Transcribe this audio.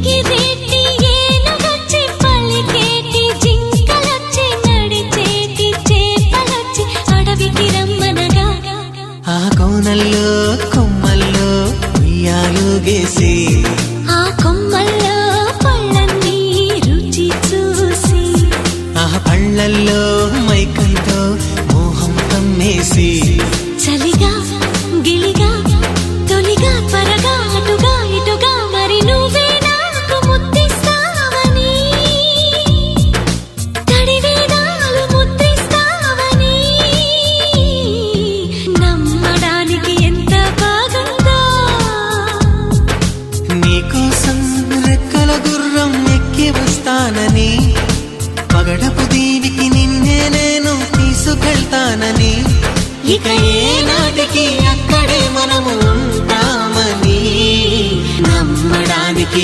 ఎగిరేటి ఏనుగొచ్చి పలికేటి జింకలొచ్చి నడిచేటి చేపలొచ్చి అడవికి రమ్మనగా ఆ కోనల్లో కొమ్మల్లో ఉయ్యాలుగేసి ఆ కొమ్మల్లో పళ్ళన్నీ రుచి చూసి ఆ పళ్ళల్లో మైకంతో మోహం కమ్మేసి చలిగా గిలిగా తొలిగా త్వరగా అటుగా ఇటుగా మరి నువ్వే నాకు ముద్దిస్తావని తడివేదాలు ముద్రిస్తావని నమ్మడానికి ఎంత బాగుందో నీకోసం రెక్కల గుర్రం ఎక్కి వస్తానని పగడపు దీవికి నిన్నే నేను తీసుకెళ్తానని ఇక ఏనాటికి అక్కడే మనము ఉంటామని నమ్మడానికి